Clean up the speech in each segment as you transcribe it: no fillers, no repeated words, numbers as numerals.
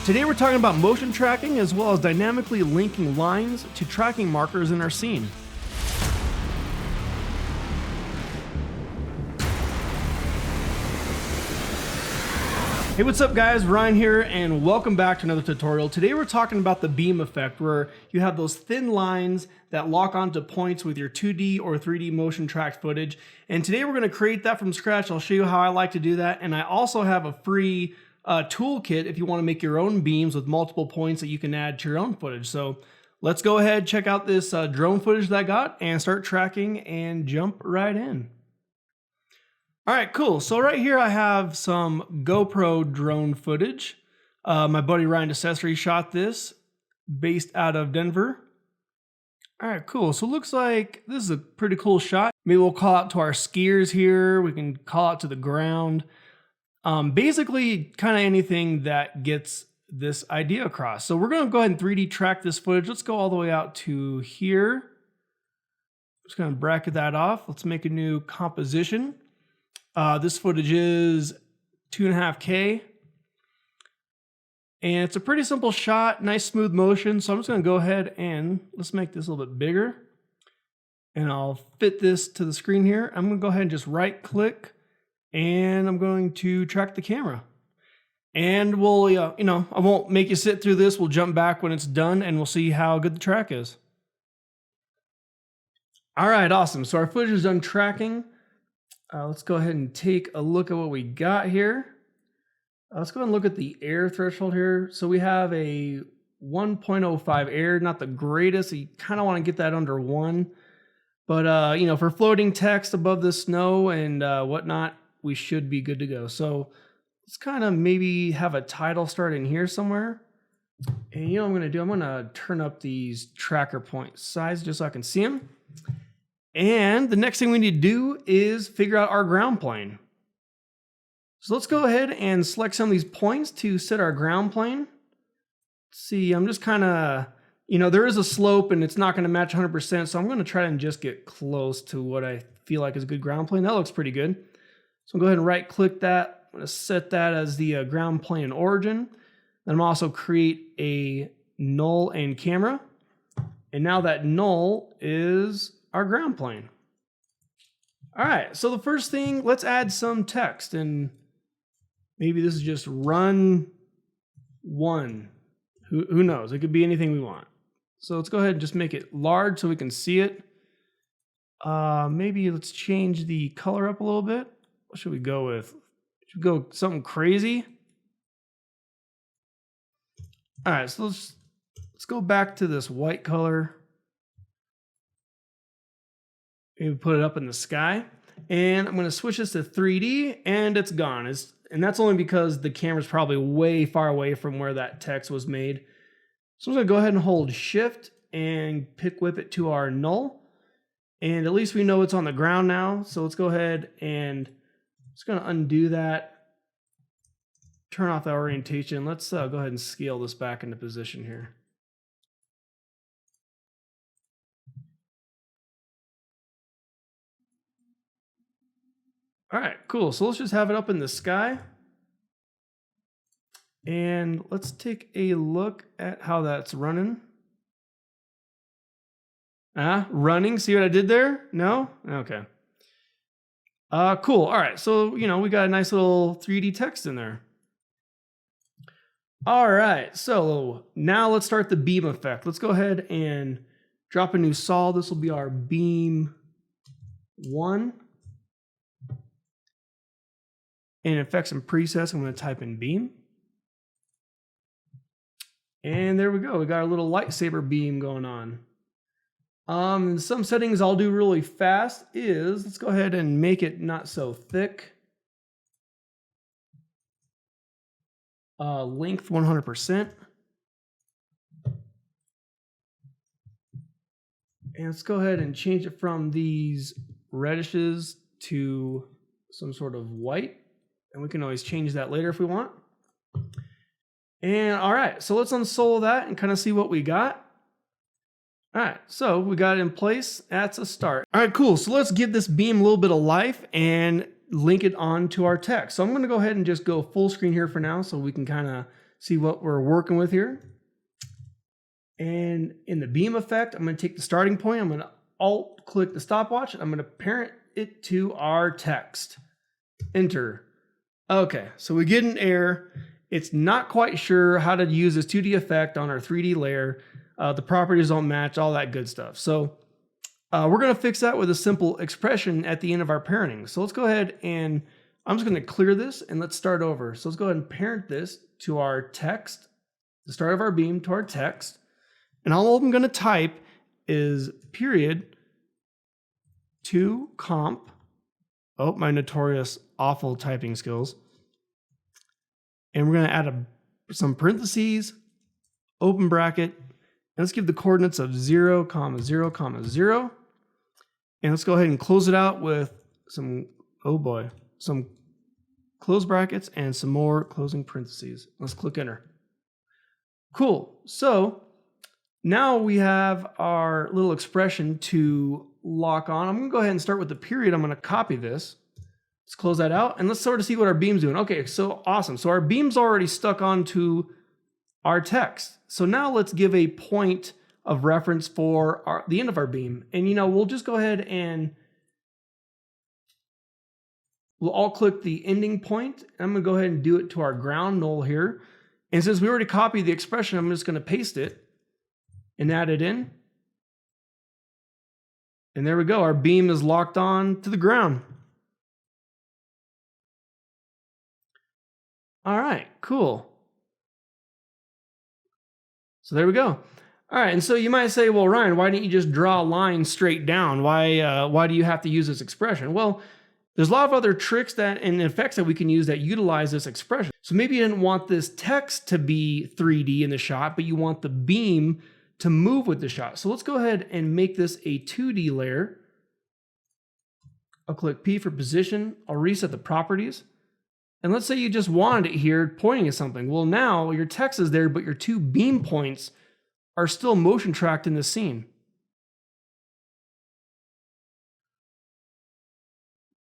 Today we're talking about motion tracking as well as dynamically linking lines to tracking markers in our scene. Hey, what's up guys? Ryan here and welcome back to another tutorial. Today we're talking about the beam effect where you have those thin lines that lock onto points with your 2D or 3D motion tracked footage. And today we're going to create that from scratch. I'll show you how I like to do that. And I also have a free toolkit if you want to make your own beams with multiple points that you can add to your own footage. So let's go ahead, check out this drone footage that I got and start tracking and jump right in. All right, cool. So right here I have some GoPro drone footage. My buddy Ryan Accessory shot this based out of Denver. All right, cool. So it looks like this is a pretty cool shot. Maybe we'll call out to our skiers here. We can call out to the ground. Basically kind of anything that gets this idea across. So we're going to go ahead and 3D track this footage. Let's go all the way out to here. Just going to bracket that off. Let's make a new composition. This footage is 2.5K. And it's a pretty simple shot, nice smooth motion. So I'm just going to go ahead and let's make this a little bit bigger. And I'll fit this to the screen here. I'm going to go ahead and just right click. And I'm going to track the camera. And we'll, I won't make you sit through this. We'll jump back when it's done and we'll see how good the track is. All right, awesome. So our footage is done tracking. Let's go ahead and take a look at what we got here. Let's go ahead and look at the air threshold here. So we have a 1.05 air, not the greatest. You kind of want to get that under 1. But, for floating text above the snow and whatnot, we should be good to go. So let's kind of maybe have a title start in here somewhere. And you know what I'm going to do? I'm going to turn up these tracker point size just so I can see them. And the next thing we need to do is figure out our ground plane. So let's go ahead and select some of these points to set our ground plane. Let's see, I'm just kind of, there is a slope and it's not going to match 100%. So I'm going to try and just get close to what I feel like is a good ground plane. That looks pretty good. So I'll go ahead and right click that. I'm going to set that as the ground plane origin. Then I'm also create a null and camera. And now that null is our ground plane. All right, so the first thing, let's add some text. And maybe this is just run 1. Who knows? It could be anything we want. So let's go ahead and just make it large so we can see it. Maybe let's change the color up a little bit. What should we go with? Should we go something crazy? All right, so let's go back to this white color. Maybe put it up in the sky. And I'm going to switch this to 3D and it's gone. And that's only because the camera's probably way far away from where that text was made. So I'm going to go ahead and hold shift and pick whip it to our null. And at least we know it's on the ground now. So let's go ahead and just going to undo that. Turn off that orientation. Let's go ahead and scale this back into position here. All right, cool. So let's just have it up in the sky. And let's take a look at how that's running. Running, see what I did there? No? Okay. Cool. All right, so, we got a nice little 3D text in there. All right, so now let's start the beam effect. Let's go ahead and drop a new sol. This will be our beam 1. And effects and presets, I'm going to type in beam. And there we go. We got our little lightsaber beam going on. Some settings I'll do really fast is, let's go ahead and make it not so thick. Length 100%. And let's go ahead and change it from these redishes to some sort of white. And we can always change that later if we want. And all right, so let's unsolo that and kind of see what we got. All right, so we got it in place. That's a start. All right, cool. So let's give this beam a little bit of life and link it onto our text. So I'm going to go ahead and just go full screen here for now so we can kind of see what we're working with here. And in the beam effect, I'm going to take the starting point. I'm going to alt click the stopwatch. And I'm going to parent it to our text. Enter. Okay, so we get an error. It's not quite sure how to use this 2D effect on our 3D layer. The properties don't match, all that good stuff. So we're going to fix that with a simple expression at the end of our parenting. So let's go ahead and I'm just going to clear this and let's start over. So let's go ahead and parent this to our text, the start of our beam to our text. And all I'm going to type is period to comp. Oh, my notorious awful typing skills. And we're going to add some parentheses, open bracket, and let's give the coordinates of 0, 0, 0. And let's go ahead and close it out with some, oh boy, some close brackets and some more closing parentheses. Let's click enter. Cool. So now we have our little expression to lock on. I'm going to go ahead and start with the period. I'm going to copy this. Let's close that out and let's sort of see what our beam's doing. Okay, so awesome. So our beam's already stuck onto our text. So now let's give a point of reference for the end of our beam. And we'll just go ahead and we'll all click the ending point. I'm going to go ahead and do it to our ground null here. And since we already copied the expression, I'm just going to paste it and add it in. And there we go. Our beam is locked on to the ground. All right, cool. So there we go. All right, and so you might say, well, Ryan, why didn't you just draw a line straight down? Why do you have to use this expression? Well, there's a lot of other tricks and effects that we can use that utilize this expression. So maybe you didn't want this text to be 3D in the shot, but you want the beam to move with the shot. So let's go ahead and make this a 2D layer. I'll click P for position. I'll reset the properties. And let's say you just wanted it here pointing at something. Well, now your text is there, but your two beam points are still motion tracked in the scene.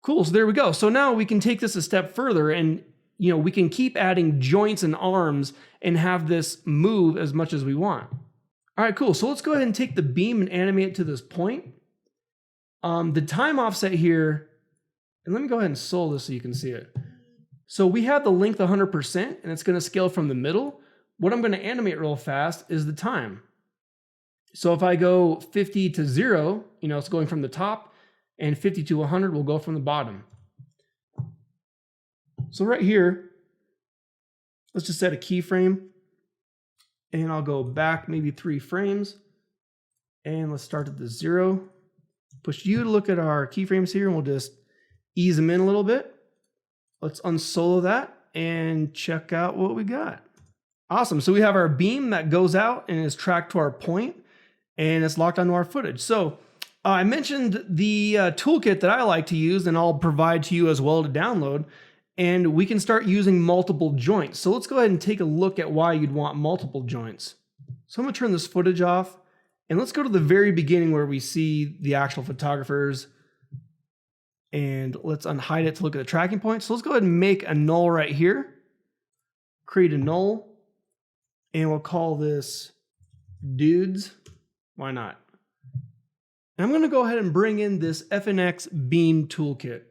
Cool, so there we go. So now we can take this a step further and we can keep adding joints and arms and have this move as much as we want. All right, cool. So let's go ahead and take the beam and animate it to this point. The time offset here, and let me go ahead and solve this so you can see it. So we have the length 100% and it's going to scale from the middle. What I'm going to animate real fast is the time. So if I go 50 to 0, it's going from the top, and 50 to 100 will go from the bottom. So right here, let's just set a keyframe and I'll go back maybe 3 frames and let's start at the 0. Push U to look at our keyframes here and we'll just ease them in a little bit. Let's unsolo that and check out what we got. Awesome. So we have our beam that goes out and is tracked to our point and it's locked onto our footage. So I mentioned the toolkit that I like to use and I'll provide to you as well to download. And we can start using multiple joints. So let's go ahead and take a look at why you'd want multiple joints. So I'm going to turn this footage off and let's go to the very beginning where we see the actual photographers. And let's unhide it to look at the tracking point. So let's go ahead and make a null right here. Create a null. And we'll call this dudes. Why not? And I'm going to go ahead and bring in this FNX beam toolkit.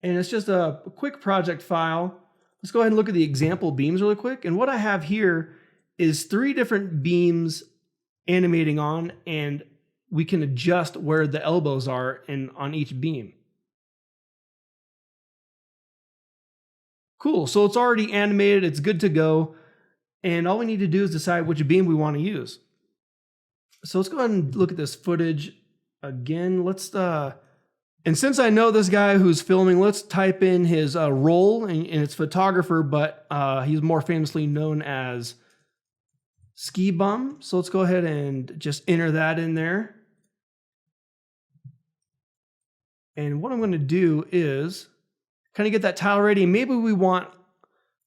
And it's just a quick project file. Let's go ahead and look at the example beams really quick. And what I have here is 3 different beams animating on, and we can adjust where the elbows are on each beam. Cool, so it's already animated, it's good to go. And all we need to do is decide which beam we want to use. So let's go ahead and look at this footage again. And since I know this guy who's filming, let's type in his role, and it's photographer, but he's more famously known as Ski Bum. So let's go ahead and just enter that in there. And what I'm going to do is kind of get that tile ready. Maybe we want,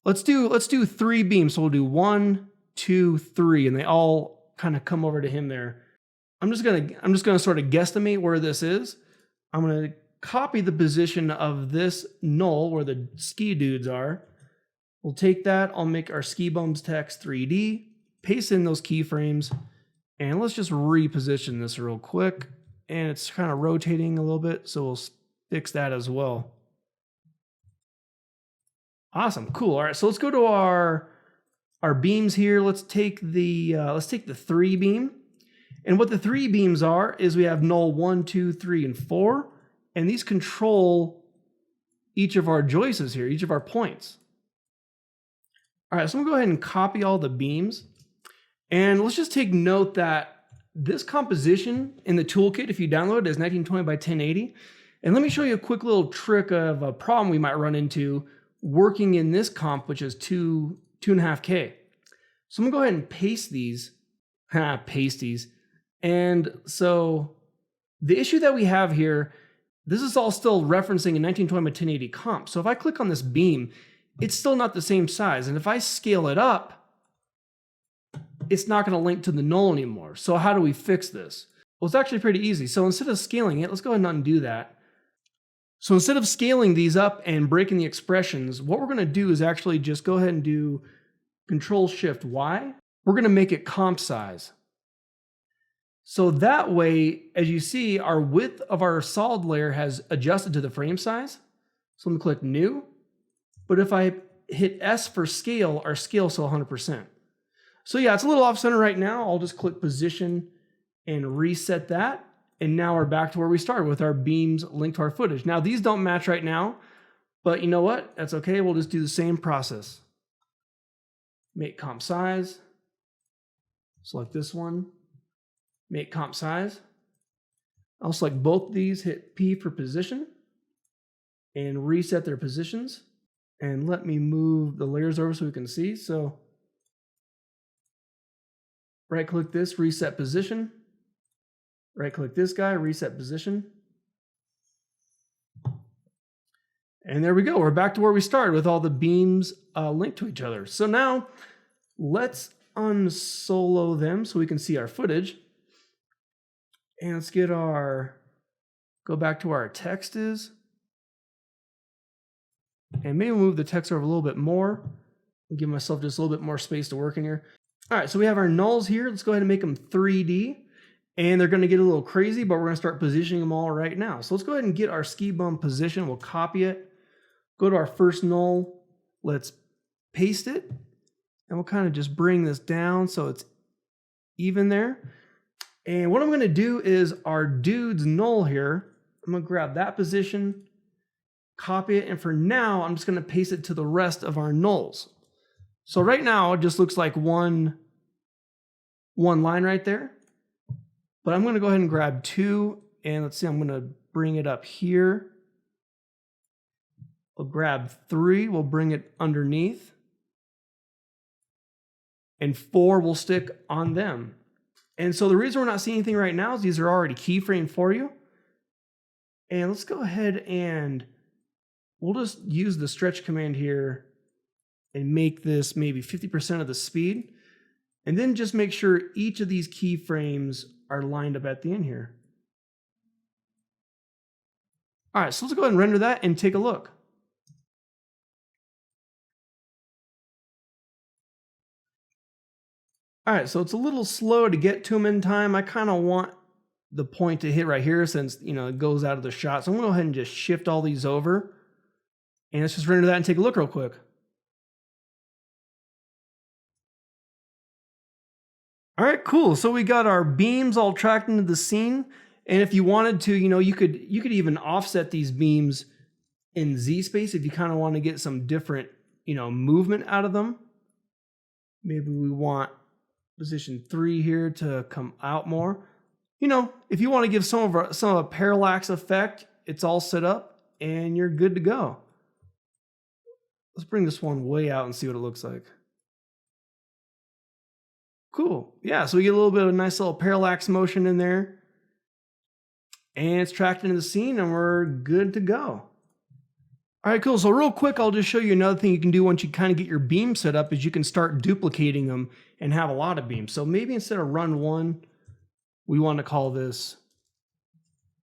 let's do 3 beams. So we'll do 1, 2, 3, and they all kind of come over to him there. I'm just gonna sort of guesstimate where this is. I'm gonna copy the position of this null where the ski dudes are. We'll take that, I'll make our ski bumps text 3D, paste in those keyframes, and let's just reposition this real quick. And it's kind of rotating a little bit, so we'll fix that as well. Awesome, cool. All right, so let's go to our beams here. Let's take the 3 beam. And what the 3 beams are is we have null 1, 2, 3, and 4, and these control each of our joists here, each of our points. All right, so I'm gonna go ahead and copy all the beams. And let's just take note that this composition in the toolkit, if you download it, is 1920 by 1080. And let me show you a quick little trick of a problem we might run into working in this comp, which is 2.5K. So I'm gonna go ahead and paste these. And so the issue that we have here, this is all still referencing a 1920 by 1080 comp. So if I click on this beam, it's still not the same size. And if I scale it up, it's not going to link to the null anymore. So how do we fix this? Well, it's actually pretty easy. So instead of scaling it, let's go ahead and undo that. So instead of scaling these up and breaking the expressions, what we're going to do is actually just go ahead and do Control-Shift-Y. We're going to make it comp size. So that way, as you see, our width of our solid layer has adjusted to the frame size. So I'm going to click New. But if I hit S for scale, our scale is still 100%. So yeah, it's a little off center right now. I'll just click Position and reset that. And now we're back to where we started with our beams linked to our footage. Now these don't match right now, but you know what? That's okay. We'll just do the same process. Make comp size. Select this one. Make comp size. I'll select both of these, hit P for position, and reset their positions. And let me move the layers over so we can see. So right click this, reset position. Right click this guy, reset position. And there we go. We're back to where we started with all the beams linked to each other. So now let's unsolo them so we can see our footage. And let's get go back to where our text is. And maybe move the text over a little bit more. Give myself just a little bit more space to work in here. All right, so we have our nulls here. Let's go ahead and make them 3D. And they're gonna get a little crazy, but we're gonna start positioning them all right now. So let's go ahead and get our ski bump position. We'll copy it. Go to our first null. Let's paste it. And we'll kind of just bring this down so it's even there. And what I'm gonna do is our dude's null here. I'm gonna grab that position, copy it, and for now, I'm just gonna paste it to the rest of our nulls. So right now, it just looks like one line right there. But I'm gonna go ahead and grab 2, and let's see, I'm gonna bring it up here. We'll grab 3, we'll bring it underneath. And 4 will stick on them. And so the reason we're not seeing anything right now is these are already keyframed for you. And let's go ahead and we'll just use the stretch command here and make this maybe 50% of the speed. And then just make sure each of these keyframes are lined up at the end here. All right, so let's go ahead and render that and take a look. All right, so it's a little slow to get to them in time. I kind of want the point to hit right here since, you know, it goes out of the shot. So I'm gonna go ahead and just shift all these over. And let's just render that and take a look real quick. All right, cool. So we got our beams all tracked into the scene. And if you wanted to, you know, you could even offset these beams in Z space if you kind of want to get some different, you know, movement out of them. Maybe we want position 3 here to come out more. You know, if you want to give some of a parallax effect, it's all set up and you're good to go. Let's bring this one way out and see what it looks like. Cool. Yeah, so we get a little bit of a nice little parallax motion in there. And it's tracked into the scene and we're good to go. All right, cool. So real quick, I'll just show you another thing you can do once you kind of get your beam set up is you can start duplicating them and have a lot of beams. So maybe instead of run 1, we want to call this,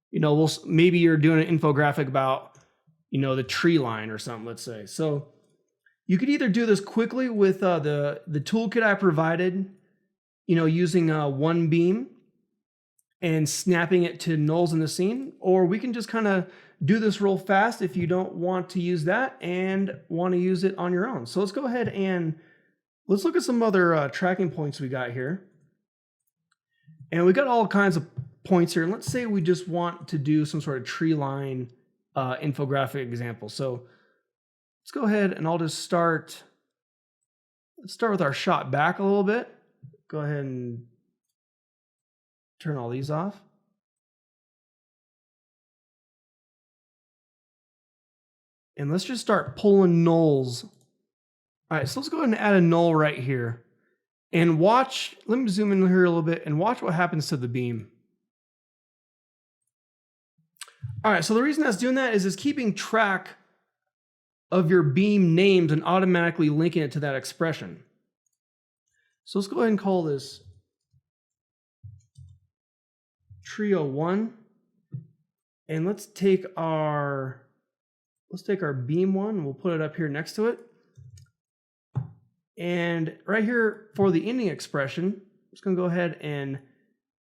you know, maybe you're doing an infographic about, you know, the tree line or something, let's say. So You could either do this quickly with the toolkit I provided, using one beam and snapping it to nulls in the scene, or we can just kind of do this real fast if you don't want to use that and want to use it on your own. So let's go ahead and let's look at some other tracking points we got here. And we got all kinds of points here. And let's say we just want to do some sort of tree line infographic example. So let's go ahead and let's start with our shot back a little bit. Go ahead and turn all these off. And let's just start pulling nulls. All right, so let's go ahead and add a null right here. And watch, let me zoom in here a little bit and watch what happens to the beam. All right, so the reason that's doing that is it's keeping track of your beam names and automatically linking it to that expression. So let's go ahead and call this Trio 1. And let's take our beam one and we'll put it up here next to it. And right here for the ending expression, I'm just going to go ahead and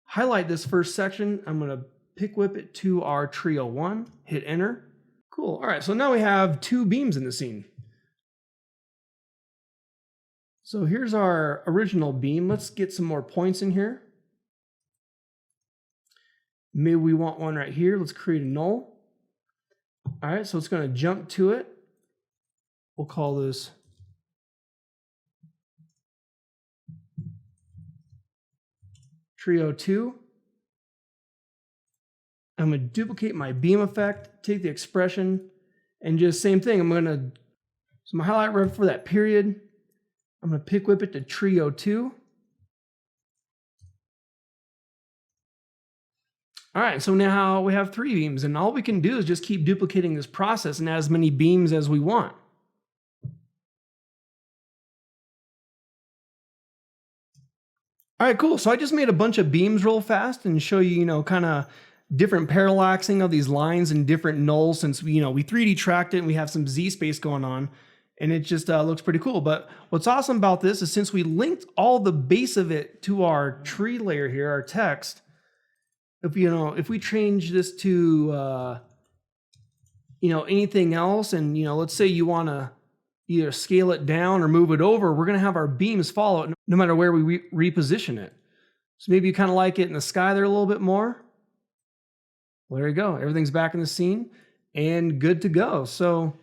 highlight this first section. I'm going to pick whip it to our Trio 1, hit enter. Cool. All right, so now we have two beams in the scene. So here's our original beam. Let's get some more points in here. Maybe we want one right here. Let's create a null. All right, so it's going to jump to it. We'll call this Trio 2. I'm going to duplicate my beam effect, take the expression, and just same thing. I'm going to highlight right for that period. I'm going to pick whip it to Trio 2. All right, so now we have 3 beams, and all we can do is just keep duplicating this process and add as many beams as we want. All right, cool. So I just made a bunch of beams real fast and show you, kind of different parallaxing of these lines and different nulls since we 3D tracked it and we have some Z space going on, and it just looks pretty cool. But what's awesome about this is since we linked all the base of it to our tree layer here, our text, if we change this to anything else, and let's say you want to either scale it down or move it over, we're going to have our beams follow it no matter where we reposition it. So maybe you kind of like it in the sky there a little bit more. Well, there you go. Everything's back in the scene and good to go. So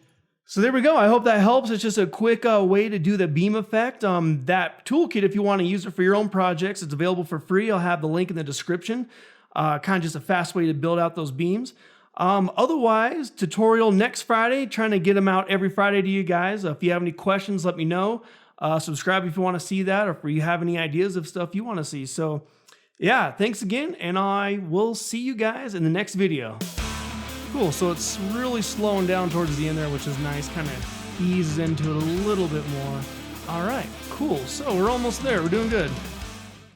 there we go. I hope that helps. It's just a quick way to do the beam effect. That toolkit, if you want to use it for your own projects, it's available for free. I'll have the link in the description. Kind of just a fast way to build out those beams. Otherwise, tutorial next Friday, trying to get them out every Friday to you guys. If you have any questions, let me know. Subscribe if you want to see that, or if you have any ideas of stuff you want to see. So yeah, thanks again, and I will see you guys in the next video. Cool, so it's really slowing down towards the end there, which is nice. Kind of eases into it a little bit more. All right, cool. So we're almost there. We're doing good.